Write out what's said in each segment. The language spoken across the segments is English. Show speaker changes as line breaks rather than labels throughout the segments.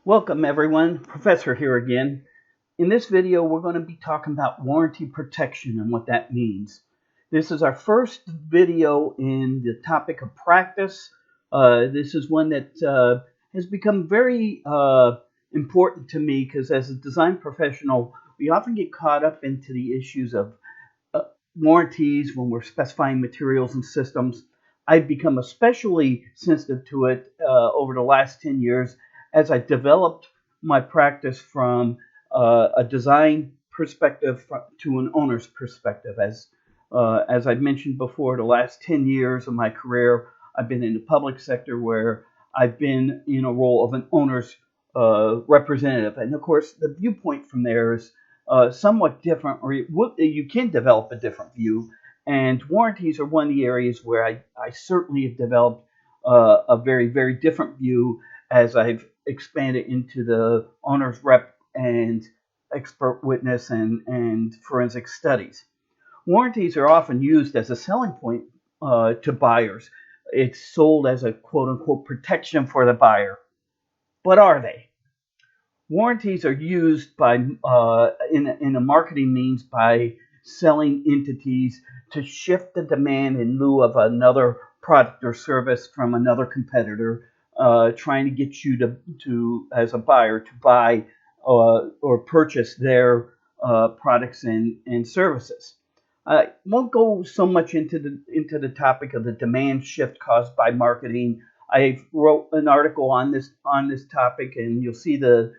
Welcome everyone, Professor here again. In this video, we're going to be talking about warranty protection and what that means. This is our first video in the topic of practice. This is one that has become very important to me because as a design professional, we often get caught up into the issues of uh, warranties when we're specifying materials and systems. I've become especially sensitive to it over the last 10 years as I developed my practice from a design perspective to an owner's perspective. As I've mentioned before, the last 10 years of my career, I've been in the public sector where I've been in a role of an owner's representative. And of course, the viewpoint from there is somewhat different, or you can develop a different view. And warranties are one of the areas where I certainly have developed a very, very different view as I've expanded into the owner's rep and expert witness and forensic studies. Warranties are often used as a selling point to buyers. It's sold as a quote unquote protection for the buyer. But are they? Warranties are used in a marketing means by selling entities to shift the demand in lieu of another product or service from another competitor, trying to get you to as a buyer to buy or purchase their products and services. I won't go so much into the topic of the demand shift caused by marketing. I wrote an article on this topic, and you'll see a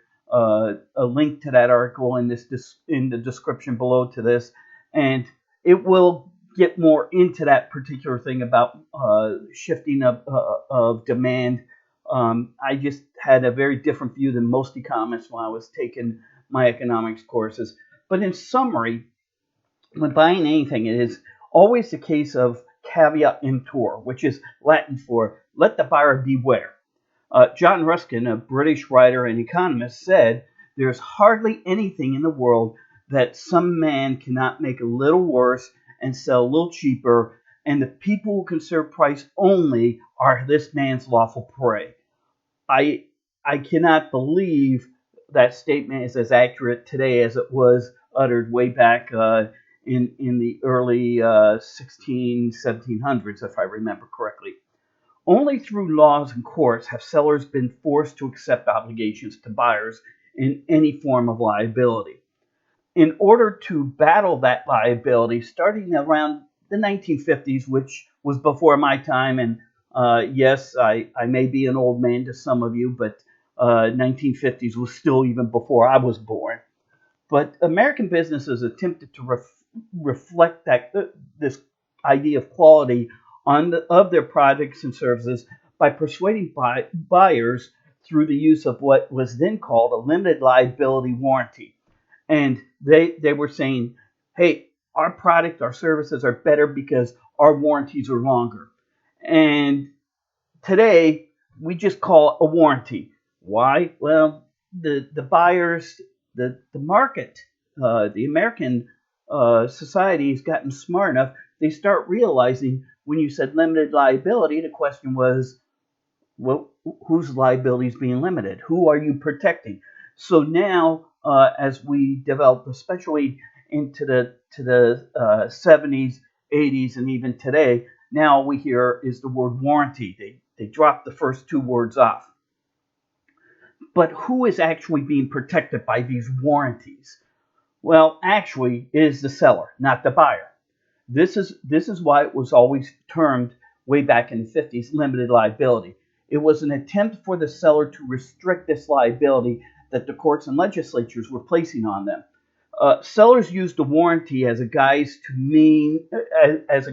link to that article in the description below to this, and it will get more into that particular thing about shifting of demand. I just had a very different view than most economists when I was taking my economics courses. But in summary, when buying anything, it is always the case of caveat emptor, which is Latin for let the buyer beware. John Ruskin, a British writer and economist, said, "There's hardly anything in the world that some man cannot make a little worse and sell a little cheaper, and the people who conserve price only are this man's lawful prey." I I cannot believe that statement is as accurate today as it was uttered way back in the early 1700s, if I remember correctly. Only through laws and courts have sellers been forced to accept obligations to buyers in any form of liability. In order to battle that liability, starting around the 1950s, which was before my time, and yes, I may be an old man to some of you, but 1950s was still even before I was born. But American businesses attempted to reflect this idea of quality of their products and services by persuading buyers through the use of what was then called a limited liability warranty. And they were saying, hey, our product, our services are better because our warranties are longer. And today, we just call it a warranty. Why? Well, the buyers, the market, the American society has gotten smart enough. They start realizing when you said limited liability, the question was, well, whose liability is being limited? Who are you protecting? So now, as we develop, especially into the 70s, 80s, and even today, now we hear is the word warranty. They drop the first two words off. But who is actually being protected by these warranties? Well, actually, it is the seller, not the buyer. This is why it was always termed way back in the 50s limited liability. It was an attempt for the seller to restrict this liability that the courts and legislatures were placing on them. Sellers used the warranty as a guise to mean as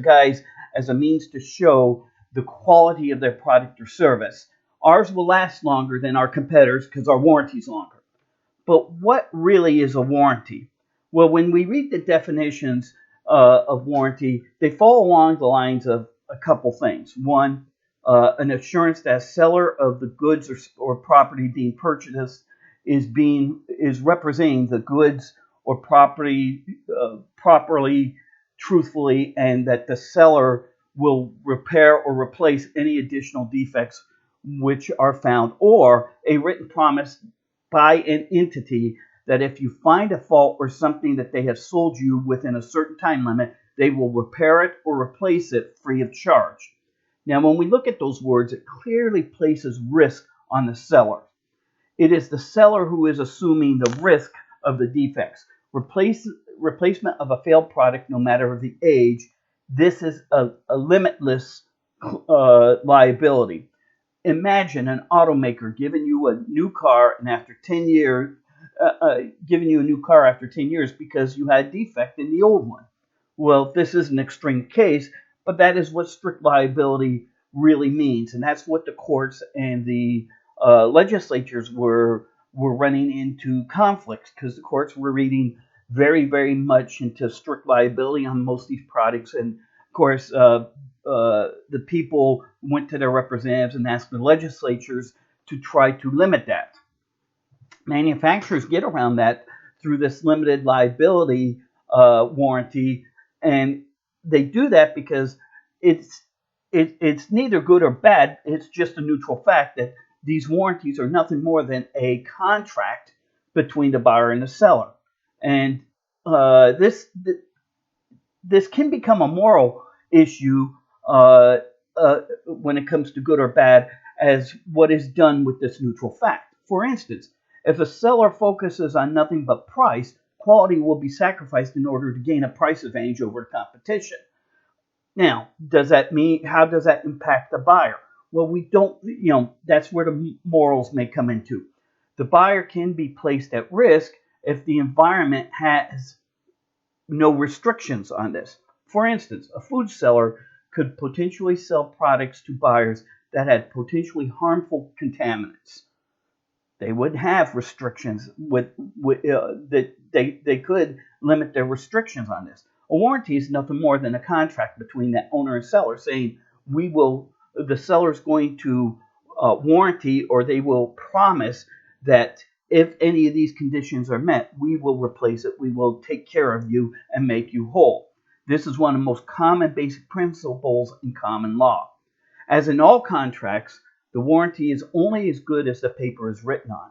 a means to show the quality of their product or service. Ours will last longer than our competitors because our warranty is longer. But what really is a warranty? Well, when we read the definitions of warranty, they fall along the lines of a couple things. One, an assurance that a seller of the goods or property being purchased is representing the goods or property properly, truthfully, and that the seller will repair or replace any additional defects which are found, or a written promise by an entity that if you find a fault or something that they have sold you within a certain time limit, they will repair it or replace it free of charge. Now, when we look at those words, it clearly places risk on the seller. It is the seller who is assuming the risk of the defects. Replacement of a failed product, no matter the age, this is a limitless liability. Imagine an automaker giving you a new car and after 10 years, giving you a new car after 10 years because you had a defect in the old one. Well, this is an extreme case, but that is what strict liability really means, and that's what the courts and the legislatures were running into conflicts because the courts were reading very, very much into strict liability on most of these products, and of course, the people went to their representatives and asked the legislatures to try to limit that. Manufacturers get around that through this limited liability warranty, and they do that because it's neither good or bad. It's just a neutral fact that these warranties are nothing more than a contract between the buyer and the seller, and this can become a moral issue when it comes to good or bad as what is done with this neutral fact. For instance, if a seller focuses on nothing but price, quality will be sacrificed in order to gain a price advantage over the competition. Now, how does that impact the buyer? Well, we don't, that's where the morals may come into. The buyer can be placed at risk if the environment has no restrictions on this. For instance, a food seller could potentially sell products to buyers that had potentially harmful contaminants. They would have restrictions that they could limit their restrictions on this. A warranty is nothing more than a contract between that owner and seller saying the seller is going to warranty, or they will promise that if any of these conditions are met, we will replace it, we will take care of you and make you whole. This is one of the most common basic principles in common law. As in all contracts, the warranty is only as good as the paper is written on.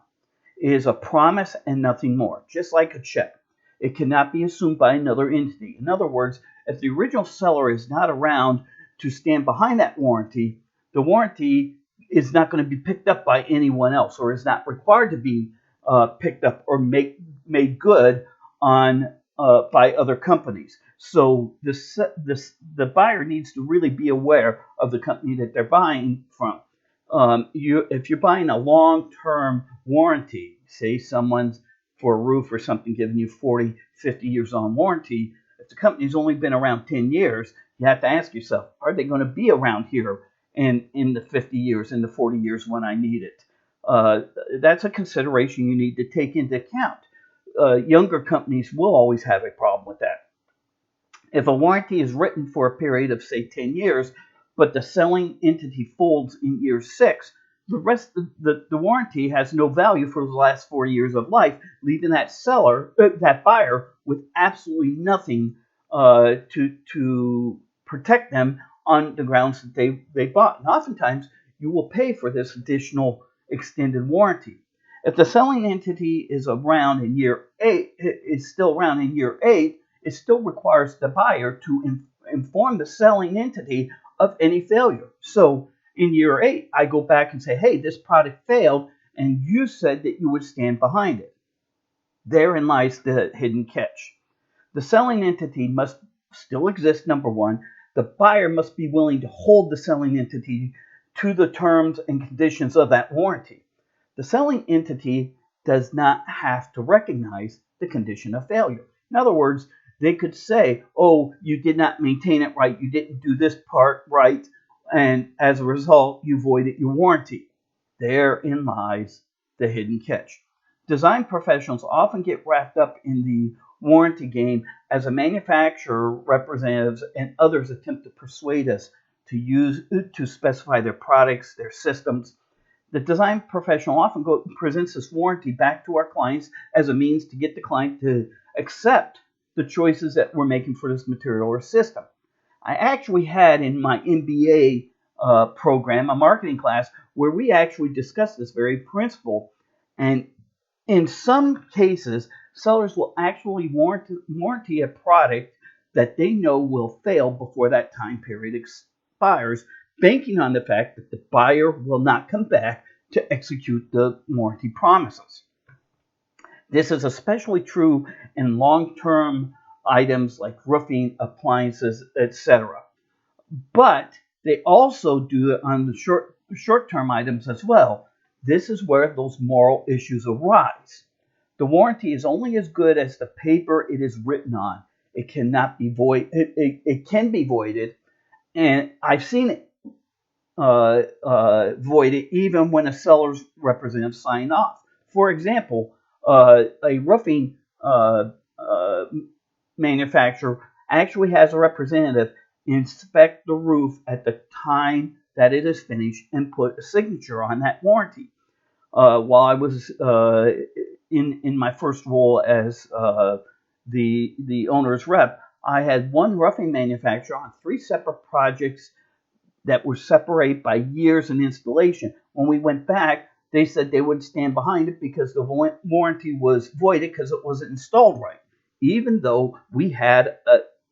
It is a promise and nothing more, just like a check. It cannot be assumed by another entity. In other words, if the original seller is not around to stand behind that warranty, the warranty is not going to be picked up by anyone else, or is not required to be picked up or made good on by other companies. So the buyer needs to really be aware of the company that they're buying from. If you're buying a long-term warranty, say someone's for a roof or something giving you 40, 50 years on warranty, if the company's only been around 10 years, you have to ask yourself, are they going to be around here in the 50 years, in the 40 years when I need it? That's a consideration you need to take into account. Younger companies will always have a problem with that. If a warranty is written for a period of, say, 10 years, but the selling entity folds in year 6, the rest of the warranty has no value for the last 4 years of life, leaving that buyer with absolutely nothing to protect them on the grounds that they bought. And oftentimes, you will pay for this additional extended warranty. If the selling entity is around in year 8, is still around in year 8, it still requires the buyer to inform the selling entity of any failure. So in year 8, I go back and say, hey, this product failed, and you said that you would stand behind it. Therein lies the hidden catch. The selling entity must still exist, number one. The buyer must be willing to hold the selling entity to the terms and conditions of that warranty. The selling entity does not have to recognize the condition of failure. In other words, they could say, oh, you did not maintain it right, you didn't do this part right, and as a result, you voided your warranty. Therein lies the hidden catch. Design professionals often get wrapped up in the warranty game as a manufacturer, representatives, and others attempt to persuade us to specify their products, their systems. The design professional often presents this warranty back to our clients as a means to get the client to accept the choices that we're making for this material or system. I actually had in my MBA program a marketing class where we actually discussed this very principle, and In some cases, sellers will actually warranty a product that they know will fail before that time period expires, banking on the fact that the buyer will not come back to execute the warranty promises. This is especially true in long-term items like roofing, appliances, etc. But they also do it on the short-term items as well. This is where those moral issues arise. The warranty is only as good as the paper it is written on. It cannot be void. It can be voided, and I've seen it voided even when a seller's representative sign off. For example, a roofing manufacturer actually has a representative inspect the roof at the time that it is finished and put a signature on that warranty. While I was in my first role as the owner's rep, I had one roofing manufacturer on 3 separate projects that were separated by years in installation. When we went back, they said they wouldn't stand behind it because the warranty was voided because it wasn't installed right, even though we had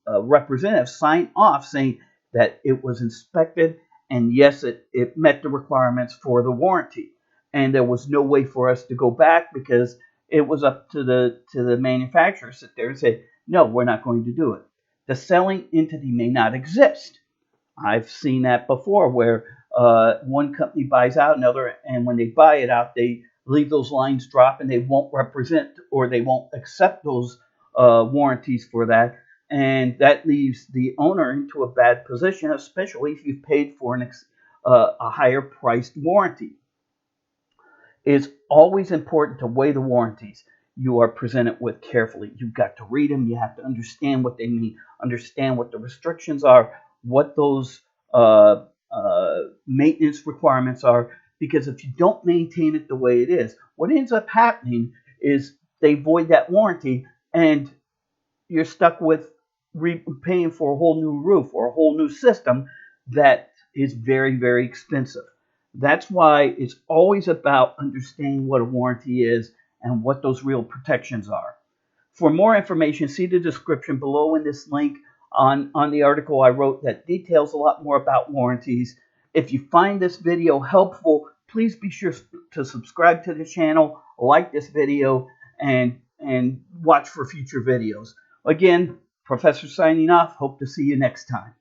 a representative sign off saying that it was inspected and yes, it met the requirements for the warranty. And there was no way for us to go back because it was up to the manufacturer to sit there and say, no, we're not going to do it. The selling entity may not exist. I've seen that before where one company buys out another, and when they buy it out, they leave those lines drop and they won't represent or they won't accept those warranties for that. And that leaves the owner into a bad position, especially if you've paid for a higher priced warranty. It's always important to weigh the warranties you are presented with carefully. You've got to read them. You have to understand what they mean, understand what the restrictions are, what those maintenance requirements are. Because if you don't maintain it the way it is, what ends up happening is they void that warranty and you're stuck with paying for a whole new roof or a whole new system that is very, very expensive. That's why it's always about understanding what a warranty is and what those real protections are. For more information, see the description below in this link on the article I wrote that details a lot more about warranties. If you find this video helpful, please be sure to subscribe to the channel, like this video, and watch for future videos. Again, Professor signing off. Hope to see you next time.